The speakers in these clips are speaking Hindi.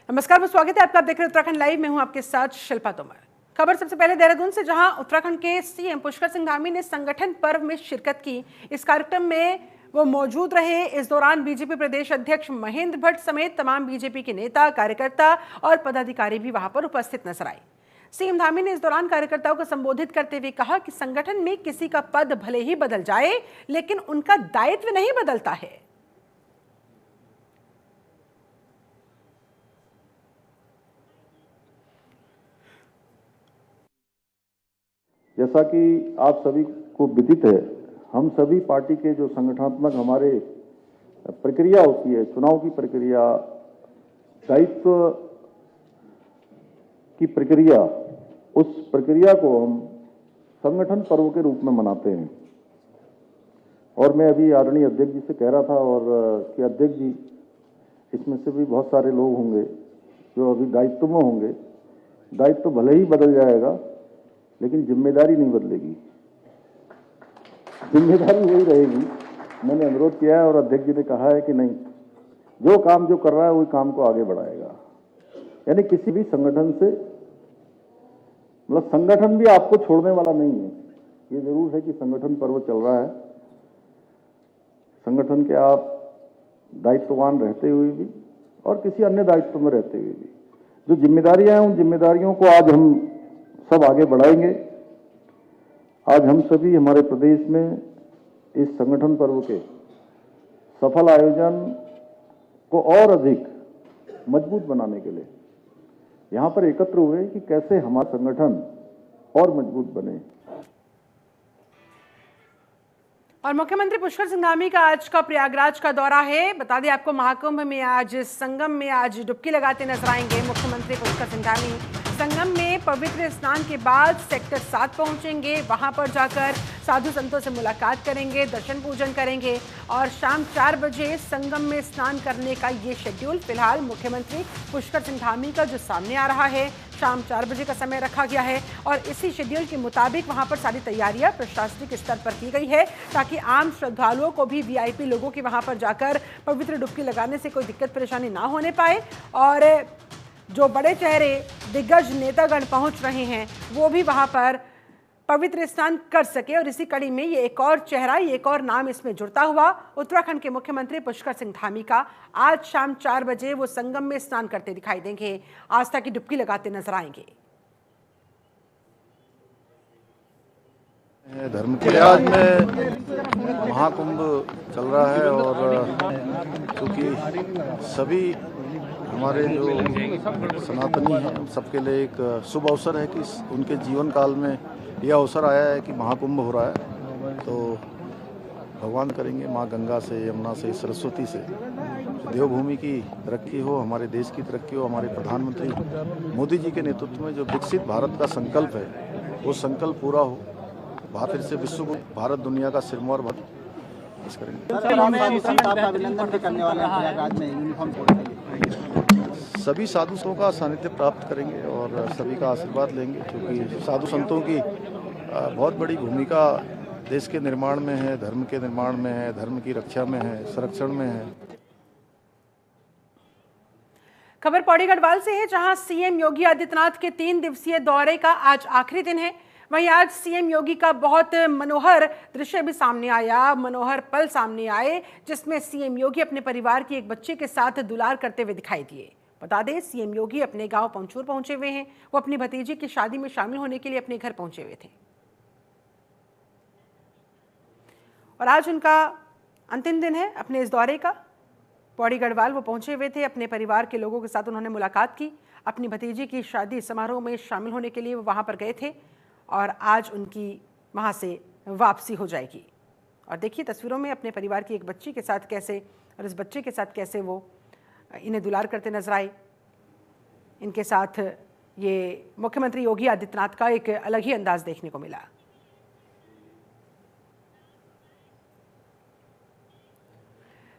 नमस्कार, बहुत स्वागत है आपका। आप देख रहे हैं उत्तराखंड लाइव। मैं हूं आपके साथ शिल्पा तोमर। खबर सबसे पहले देहरादून से, जहां उत्तराखंड के सीएम पुष्कर सिंह धामी ने संगठन पर्व में शिरकत की। इस कार्यक्रम में वो मौजूद रहे। इस दौरान बीजेपी प्रदेश अध्यक्ष महेंद्र भट्ट समेत तमाम बीजेपी के नेता, कार्यकर्ता और पदाधिकारी भी वहां पर उपस्थित नजर आए। सीएम धामी ने इस दौरान कार्यकर्ताओं को संबोधित करते हुए कहा कि संगठन में किसी का पद भले ही बदल जाए, लेकिन उनका दायित्व नहीं बदलता है। जैसा कि आप सभी को विदित है, हम सभी पार्टी के जो संगठनात्मक हमारे प्रक्रिया होती है, चुनाव की प्रक्रिया, दायित्व की प्रक्रिया, उस प्रक्रिया को हम संगठन पर्व के रूप में मनाते हैं। और मैं अभी आदरणीय अध्यक्ष जी से कह रहा था और कि अध्यक्ष जी, इसमें से भी बहुत सारे लोग होंगे जो अभी दायित्व में होंगे। दायित्व भले ही बदल जाएगा, लेकिन जिम्मेदारी नहीं बदलेगी, जिम्मेदारी वही रहेगी। मैंने अनुरोध किया है और अध्यक्ष जी ने कहा है कि नहीं, जो काम जो कर रहा है वही काम को आगे बढ़ाएगा। यानी किसी भी संगठन से, मतलब संगठन भी आपको छोड़ने वाला नहीं है। ये जरूर है कि संगठन पर्व चल रहा है, संगठन के आप दायित्ववान रहते हुए भी और किसी अन्य दायित्व में रहते हुए भी जो जिम्मेदारियां हैं, उन जिम्मेदारियों को आज हम सब आगे बढ़ाएंगे। आज हम सभी हमारे प्रदेश में इस संगठन पर्व के सफल आयोजन को और अधिक मजबूत बनाने के लिए यहां पर एकत्र हुए कि कैसे हमारा संगठन और मजबूत बने। और मुख्यमंत्री पुष्कर सिंह धामी का आज का प्रयागराज का दौरा है। बता दें आपको, महाकुंभ में आज, संगम में आज डुबकी लगाते नजर आएंगे मुख्यमंत्री पुष्कर सिंह धामी। संगम में पवित्र स्नान के बाद सेक्टर 7 पहुंचेंगे। वहां पर जाकर साधु संतों से मुलाकात करेंगे, दर्शन पूजन करेंगे और शाम 4 बजे संगम में स्नान करने का ये शेड्यूल फिलहाल मुख्यमंत्री पुष्कर सिंह धामी का जो सामने आ रहा है, शाम 4 बजे का समय रखा गया है। और इसी शेड्यूल के मुताबिक वहां पर सारी तैयारियां प्रशासनिक स्तर पर की गई है, ताकि आम श्रद्धालुओं को भी, वीआईपी लोगों की वहां पर जाकर पवित्र डुबकी लगाने से कोई दिक्कत परेशानी ना होने पाए। और जो बड़े चेहरे, दिग्गज नेतागण पहुंच रहे हैं, वो भी वहां पर पवित्र स्नान कर सके। और इसी कड़ी में ये एक और चेहरा, ये एक और नाम इसमें जुड़ता हुआ, उत्तराखंड के मुख्यमंत्री पुष्कर सिंह धामी का आज शाम 4 बजे वो संगम में स्नान करते दिखाई देंगे, आस्था की डुबकी लगाते नजर आएंगे। धर्म के लिहाज में महाकुंभ चल रहा है और क्योंकि सभी हमारे जो सनातनी हैं, सबके लिए एक शुभ अवसर है कि उनके जीवन काल में यह अवसर आया है कि महाकुंभ हो रहा है। तो भगवान करेंगे, माँ गंगा से, यमुना से, सरस्वती से देवभूमि की तरक्की हो, हमारे देश की तरक्की हो। हमारे प्रधानमंत्री मोदी जी के नेतृत्व में जो विकसित भारत का संकल्प है, वो संकल्प पूरा हो। फिर से विश्व भारत दुनिया का सिरमौर बन सभी साधु संतों का सानिध्य प्राप्त करेंगे और सभी का आशीर्वाद लेंगे, क्योंकि साधु संतों की बहुत बड़ी भूमिका देश के निर्माण में है, धर्म के निर्माण में है, धर्म की रक्षा में है, संरक्षण में है। खबर पौड़ी गढ़वाल से है, जहां सीएम योगी आदित्यनाथ के 3 दिवसीय दौरे का आज आखिरी दिन है। वहीं आज सीएम योगी का बहुत मनोहर दृश्य भी सामने आया, मनोहर पल सामने आए, जिसमें सीएम योगी अपने परिवार की एक बच्चे के साथ दुलार करते हुए दिखाई दिए। बता दें, सीएम योगी अपने गांव पंचूर पहुंचे हुए हैं। वो अपनी भतीजी की शादी में शामिल होने के लिए अपने घर पहुंचे हुए थे और आज उनका अंतिम दिन है अपने इस दौरे का। पौड़ी गढ़वाल वो पहुंचे हुए थे, अपने परिवार के लोगों के साथ उन्होंने मुलाकात की। अपनी भतीजी की शादी समारोह में शामिल होने के लिए वो वहां पर गए थे और आज उनकी वहां से वापसी हो जाएगी। और देखिए तस्वीरों में अपने परिवार की एक बच्ची के साथ कैसे, और इस बच्चे के साथ कैसे वो इन्हें दुलार करते नजर आए। इनके साथ ये मुख्यमंत्री योगी आदित्यनाथ का एक अलग ही अंदाज देखने को मिला।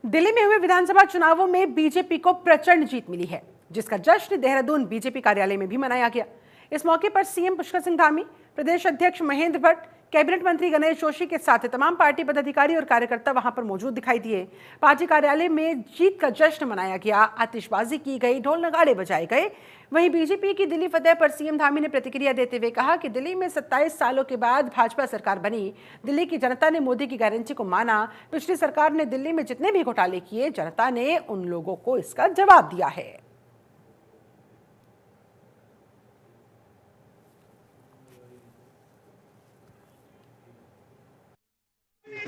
दिल्ली में हुए विधानसभा चुनावों में बीजेपी को प्रचंड जीत मिली है, जिसका जश्न देहरादून बीजेपी कार्यालय में भी मनाया गया। इस मौके पर सीएम पुष्कर सिंह धामी, प्रदेश अध्यक्ष महेंद्र भट्ट, कैबिनेट मंत्री गणेश जोशी के साथ तमाम पार्टी पदाधिकारी और कार्यकर्ता वहां पर मौजूद दिखाई दिए। पार्टी कार्यालय में जीत का जश्न मनाया गया, आतिशबाजी की गई, ढोल नगाड़े बजाए गए। वहीं बीजेपी की दिल्ली फतेह पर सीएम धामी ने प्रतिक्रिया देते हुए कहा कि दिल्ली में 27 सालों के बाद भाजपा सरकार बनी। दिल्ली की जनता ने मोदी की गारंटी को माना। पिछली सरकार ने दिल्ली में जितने भी घोटाले किए, जनता ने उन लोगों को इसका जवाब दिया है।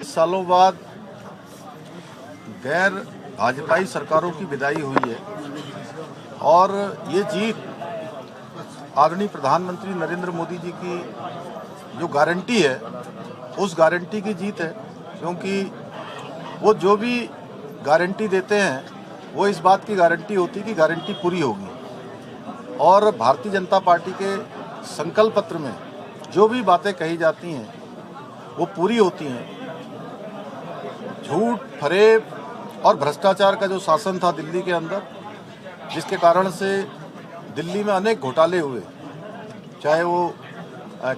सालों बाद गैर भाजपाई सरकारों की विदाई हुई है और ये जीत आदरणीय प्रधानमंत्री नरेंद्र मोदी जी की जो गारंटी है उस गारंटी की जीत है, क्योंकि वो जो भी गारंटी देते हैं वो इस बात की गारंटी होती है कि गारंटी पूरी होगी। और भारतीय जनता पार्टी के संकल्प पत्र में जो भी बातें कही जाती हैं वो पूरी होती हैं। झूठ, फरेब और भ्रष्टाचार का जो शासन था दिल्ली के अंदर, जिसके कारण से दिल्ली में अनेक घोटाले हुए, चाहे वो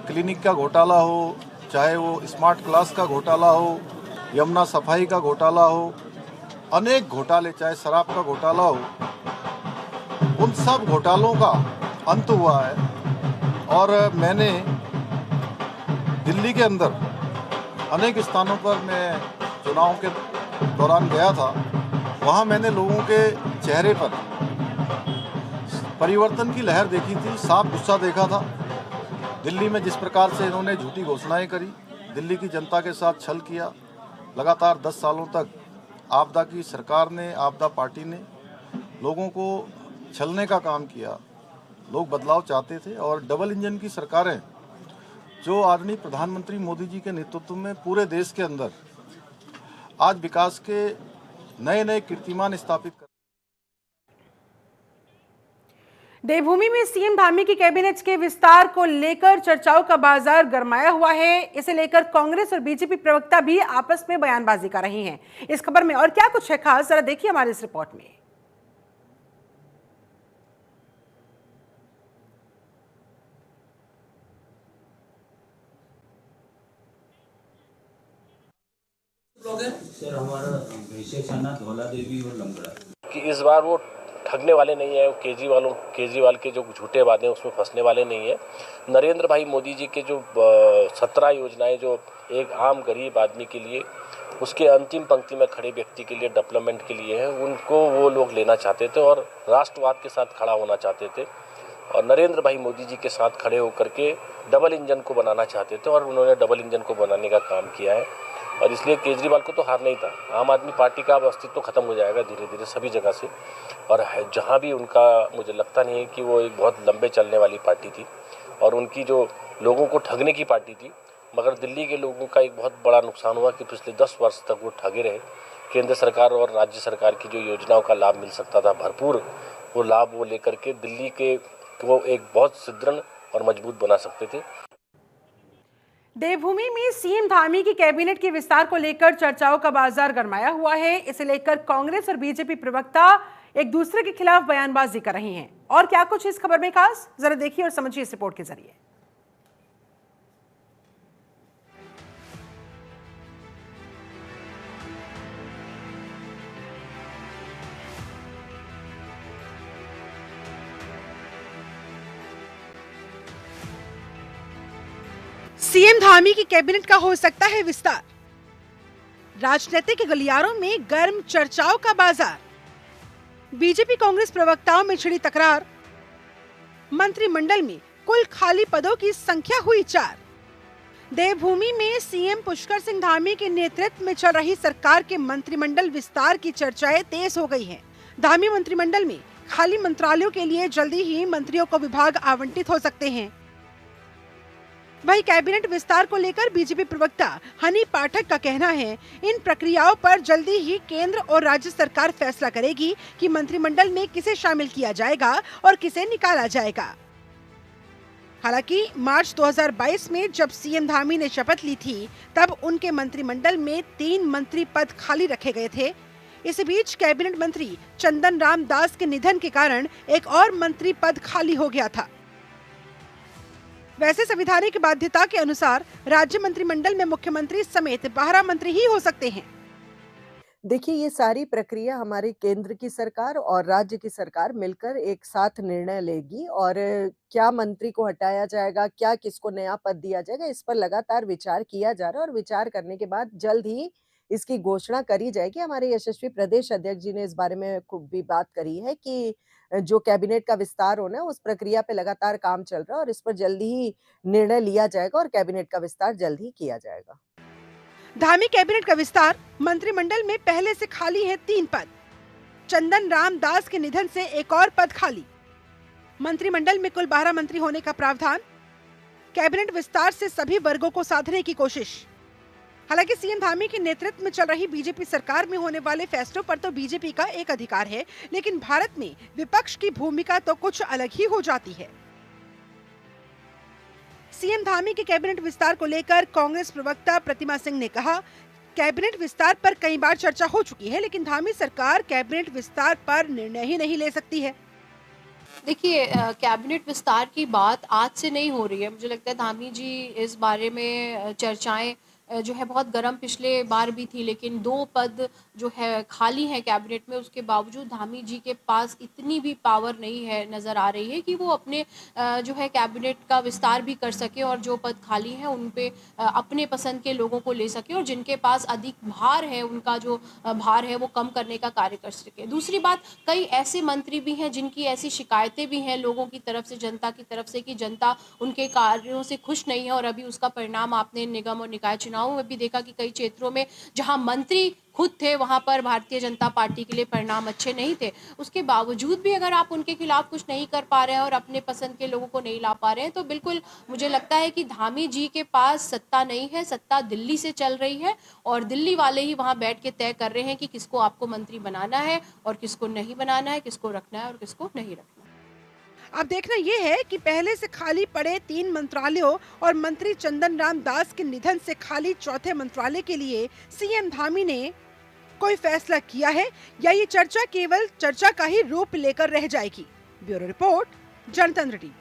क्लिनिक का घोटाला हो, चाहे वो स्मार्ट क्लास का घोटाला हो, यमुना सफाई का घोटाला हो, अनेक घोटाले, चाहे शराब का घोटाला हो, उन सब घोटालों का अंत हुआ है। और मैंने दिल्ली के अंदर अनेक स्थानों पर मैं चुनाव के दौरान गया था, वहाँ मैंने लोगों के चेहरे पर परिवर्तन की लहर देखी थी, साफ गुस्सा देखा था। दिल्ली में जिस प्रकार से इन्होंने झूठी घोषणाएं करी, दिल्ली की जनता के साथ छल किया, लगातार 10 सालों तक आपदा की सरकार ने, आपदा पार्टी ने लोगों को छलने का काम किया। लोग बदलाव चाहते थे और डबल इंजन की सरकारें जो आदरणीय प्रधानमंत्री मोदी जी के नेतृत्व में पूरे देश के अंदर आज विकास के नए नए कीर्तिमान स्थापित कर। देवभूमि में सीएम धामी की कैबिनेट के विस्तार को लेकर चर्चाओं का बाजार गरमाया हुआ है। इसे लेकर कांग्रेस और बीजेपी प्रवक्ता भी आपस में बयानबाजी कर रही हैं। इस खबर में और क्या कुछ है खास, जरा देखिए हमारी इस रिपोर्ट में। सर, हमारा वैसे खाना धौला देवी और लंगड़ा कि इस बार वो ठगने वाले नहीं है, केजरीवाल के जो झूठे वादे हैं उसमें फंसने वाले नहीं है। नरेंद्र भाई मोदी जी के जो 17 योजनाएं जो एक आम गरीब आदमी के लिए, उसके अंतिम पंक्ति में खड़े व्यक्ति के लिए, डेवलपमेंट के लिए हैं, उनको वो लोग लेना चाहते थे और राष्ट्रवाद के साथ खड़ा होना चाहते थे और नरेंद्र भाई मोदी जी के साथ खड़े होकर के डबल इंजन को बनाना चाहते थे और उन्होंने डबल इंजन को बनाने का काम किया है। और इसलिए केजरीवाल को तो हार नहीं था। आम आदमी पार्टी का अब अस्तित्व तो खत्म हो जाएगा धीरे धीरे सभी जगह से, और जहाँ भी उनका, मुझे लगता नहीं है कि वो एक बहुत लंबे चलने वाली पार्टी थी और उनकी जो लोगों को ठगने की पार्टी थी। मगर दिल्ली के लोगों का एक बहुत बड़ा नुकसान हुआ कि पिछले 10 वर्ष तक वो ठगे रहे। केंद्र सरकार और राज्य सरकार की जो योजनाओं का लाभ मिल सकता था भरपूर, वो लाभ वो लेकर के दिल्ली के वो एक बहुत सुदृढ़ और मजबूत बना सकते थे। देवभूमि में सीएम धामी की कैबिनेट के विस्तार को लेकर चर्चाओं का बाजार गरमाया हुआ है। इसे लेकर कांग्रेस और बीजेपी प्रवक्ता एक दूसरे के खिलाफ बयानबाजी कर रही हैं। और क्या कुछ इस खबर में खास, जरा देखिए और समझिए इस रिपोर्ट के जरिए। सीएम धामी की कैबिनेट का हो सकता है विस्तार। राजनीतिक गलियारों में गर्म चर्चाओं का बाजार। बीजेपी कांग्रेस प्रवक्ताओं में छिड़ी तकरार। मंत्रिमंडल में कुल खाली पदों की संख्या हुई 4। देवभूमि में सीएम पुष्कर सिंह धामी के नेतृत्व में चल रही सरकार के मंत्रिमंडल विस्तार की चर्चाएं तेज हो गई हैं। धामी मंत्रिमंडल में खाली मंत्रालयों के लिए जल्दी ही मंत्रियों को विभाग आवंटित हो सकते हैं। वहीं कैबिनेट विस्तार को लेकर बीजेपी प्रवक्ता हनी पाठक का कहना है, इन प्रक्रियाओं पर जल्दी ही केंद्र और राज्य सरकार फैसला करेगी कि मंत्रिमंडल में किसे शामिल किया जाएगा और किसे निकाला जाएगा। हालांकि मार्च 2022 में जब सीएम धामी ने शपथ ली थी, तब उनके मंत्रिमंडल में 3 मंत्री पद खाली रखे गए थे। इस बीच कैबिनेट मंत्री चंदन राम दास के निधन के कारण एक और मंत्री पद खाली हो गया था। वैसे संवैधानिक बाध्यता के अनुसार राज्य मंत्रिमंडल में मुख्यमंत्री समेत 12 मंत्री ही हो सकते हैं। देखिए, ये सारी प्रक्रिया हमारे केंद्र की सरकार और राज्य की सरकार मिलकर एक साथ निर्णय लेगी और क्या मंत्री को हटाया जाएगा, क्या किसको नया पद दिया जाएगा, इस पर लगातार विचार किया जा रहा है और विचार करने के बाद जल्द ही इसकी घोषणा करी जाएगी। हमारे यशस्वी प्रदेश अध्यक्ष जी ने इस बारे में खूब भी बात करी है कि जो कैबिनेट का विस्तार होना है, उस प्रक्रिया पे लगातार काम चल रहा है और इस पर जल्दी ही निर्णय लिया जाएगा और कैबिनेट का विस्तार जल्द ही किया जाएगा। धामी कैबिनेट का विस्तार, मंत्रिमंडल में पहले से खाली है 3 पद। चंदन राम दास के निधन से एक और पद खाली। मंत्रिमंडल में कुल 12 मंत्री होने का प्रावधान। कैबिनेट विस्तार से सभी वर्गों को साधने की कोशिश। हालांकि सीएम धामी के नेतृत्व में चल रही बीजेपी सरकार में होने वाले फैसलों पर तो बीजेपी का एक अधिकार है, लेकिन भारत में विपक्ष की भूमिका तो कुछ अलग ही हो जाती है। सीएम धामी के कैबिनेट विस्तार को लेकर कांग्रेस प्रवक्ता प्रतिमा सिंह ने कहा, कैबिनेट विस्तार पर कई बार चर्चा हो चुकी है, लेकिन धामी सरकार कैबिनेट विस्तार पर निर्णय ही नहीं ले सकती है। देखिए, कैबिनेट विस्तार की बात आज से नहीं हो रही है। मुझे लगता है धामी जी इस बारे में चर्चाएं जो है बहुत गर्म पिछले बार भी थी, लेकिन 2 पद जो है खाली हैं कैबिनेट में, उसके बावजूद धामी जी के पास इतनी भी पावर नहीं है, नज़र आ रही है कि वो अपने जो है कैबिनेट का विस्तार भी कर सके और जो पद खाली हैं उन पे अपने पसंद के लोगों को ले सके और जिनके पास अधिक भार है उनका जो भार है वो कम करने का कार्य कर सके। दूसरी बात, कई ऐसे मंत्री भी हैं जिनकी ऐसी शिकायतें भी हैं लोगों की तरफ से, जनता की तरफ से, कि जनता उनके कार्यों से खुश नहीं है और अभी उसका परिणाम आपने निगम और निकाय चुनाव में भी देखा कि कई क्षेत्रों में जहां मंत्री खुद थे वहां पर भारतीय जनता पार्टी के लिए परिणाम अच्छे नहीं थे। उसके बावजूद भी अगर आप उनके खिलाफ कुछ नहीं कर पा रहे हैं और अपने पसंद के लोगों को नहीं ला पा रहे हैं, तो बिल्कुल मुझे लगता है कि धामी जी के पास सत्ता नहीं है, सत्ता दिल्ली से चल रही है और दिल्ली वाले ही वहां बैठ के तय कर रहे हैं कि किसको आपको मंत्री बनाना है और किसको नहीं बनाना है, किसको रखना है और किसको नहीं रखना। अब देखना यह है कि पहले से खाली पड़े 3 मंत्रालयों और मंत्री चंदन राम दास के निधन से खाली चौथे मंत्रालय के लिए सीएम धामी ने कोई फैसला किया है या ये चर्चा केवल चर्चा का ही रूप लेकर रह जाएगी। ब्यूरो रिपोर्ट, जनतंत्र टीवी।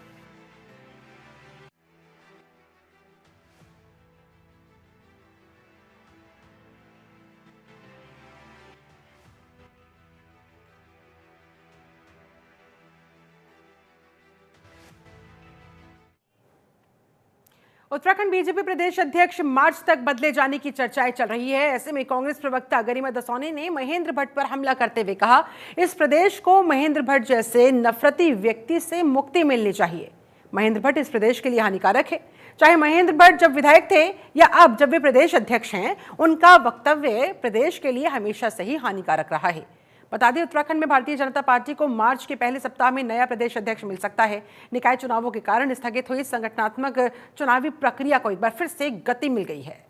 उत्तराखंड बीजेपी प्रदेश अध्यक्ष मार्च तक बदले जाने की चर्चाएं चल रही है। ऐसे में कांग्रेस प्रवक्ता गरिमा दसौनी ने महेंद्र भट्ट पर हमला करते हुए कहा, इस प्रदेश को महेंद्र भट्ट जैसे नफरती व्यक्ति से मुक्ति मिलनी चाहिए। महेंद्र भट्ट इस प्रदेश के लिए हानिकारक है। चाहे महेंद्र भट्ट जब विधायक थे या अब जब वे प्रदेश अध्यक्ष हैं, उनका वक्तव्य प्रदेश के लिए हमेशा से ही हानिकारक रहा है। बता दें, उत्तराखंड में भारतीय जनता पार्टी को मार्च के पहले सप्ताह में नया प्रदेश अध्यक्ष मिल सकता है। निकाय चुनावों के कारण स्थगित हुई संगठनात्मक चुनावी प्रक्रिया को एक बार फिर से गति मिल गई है।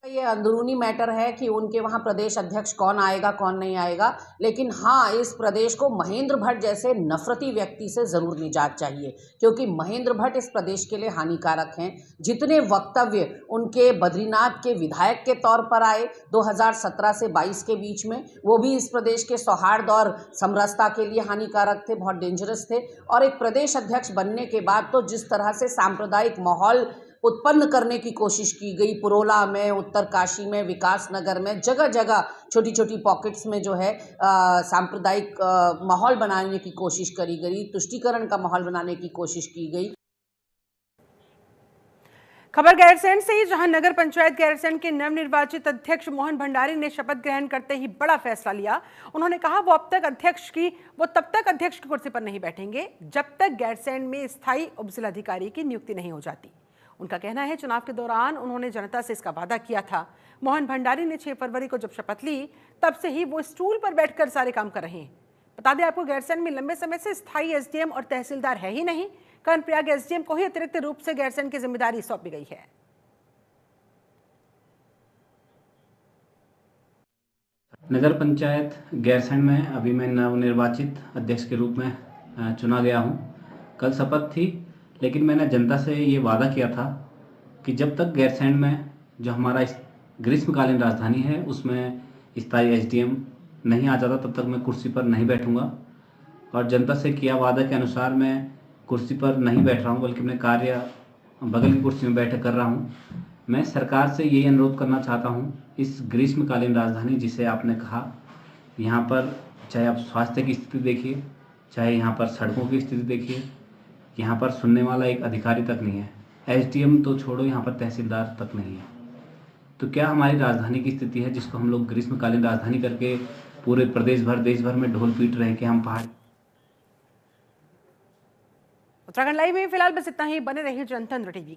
ये अंदरूनी मैटर है कि उनके वहाँ प्रदेश अध्यक्ष कौन आएगा कौन नहीं आएगा, लेकिन हाँ, इस प्रदेश को महेंद्र भट्ट जैसे नफरती व्यक्ति से ज़रूर निजात चाहिए, क्योंकि महेंद्र भट्ट इस प्रदेश के लिए हानिकारक हैं। जितने वक्तव्य उनके बद्रीनाथ के विधायक के तौर पर आए 2017 से 22 के बीच में, वो भी इस प्रदेश के सौहार्द और समरसता के लिए हानिकारक थे, बहुत डेंजरस थे। और एक प्रदेश अध्यक्ष बनने के बाद तो जिस तरह से सांप्रदायिक माहौल उत्पन्न करने की कोशिश की गई, पुरोला में, उत्तरकाशी में, विकास नगर में, जगह जगह छोटी छोटी पॉकेट्स में जो है सांप्रदायिक माहौल बनाने की कोशिश करी गई, तुष्टीकरण का माहौल बनाने की कोशिश की गई। खबर गैरसैंण से ही, जहां नगर पंचायत गैरसैंण के नवनिर्वाचित अध्यक्ष मोहन भंडारी ने शपथ ग्रहण करते ही बड़ा फैसला लिया। उन्होंने कहा वो तब तक अध्यक्ष की कुर्सी पर नहीं बैठेंगे जब तक गैरसैंण में स्थायी उपजिलाधिकारी की नियुक्ति नहीं हो जाती। उनका कहना है, चुनाव के दौरान उन्होंने जनता से इसका वादा किया था। मोहन भंडारी ने 6 फरवरी को जब शपथ ली, तब से ही वो स्टूल पर बैठकर सारे काम कर रहे हैं। बता दें आपको, गैरसैंण में लंबे समय से स्थायी एसडीएम और तहसीलदार है ही नहीं। कर्णप्रयाग एसडीएम को ही अतिरिक्त रूप से गैरसैंण की जिम्मेदारी सौंपी गई है। नगर पंचायत गैरसैंण में अभी मैं नवनिर्वाचित अध्यक्ष के रूप में चुना गया हूं। कल शपथ थी, लेकिन मैंने जनता से ये वादा किया था कि जब तक गैरसैंण में जो हमारा ग्रीष्मकालीन राजधानी है उसमें स्थायी एसडीएम नहीं आ जाता, तब तक मैं कुर्सी पर नहीं बैठूंगा। और जनता से किया वादा के अनुसार मैं कुर्सी पर नहीं बैठ रहा हूँ, बल्कि अपने कार्य बगल की कुर्सी में बैठ कर रहा हूँ। मैं सरकार से यही अनुरोध करना चाहता हूँ, इस ग्रीष्मकालीन राजधानी जिसे आपने कहा, यहाँ पर चाहे आप स्वास्थ्य की स्थिति देखिए, चाहे यहाँ पर सड़कों की स्थिति देखिए, यहाँ पर सुनने वाला एक अधिकारी तक नहीं है। एसडीएम तो छोड़ो, यहाँ पर तहसीलदार तक नहीं है। तो क्या हमारी राजधानी की स्थिति है जिसको हम लोग ग्रीष्मकालीन राजधानी करके पूरे देश भर में ढोल पीट रहे हैं कि हम पहाड़। उत्तराखंड लाइव में फिलहाल बस इतना ही। बने रहिए जनतंत्र टीवी।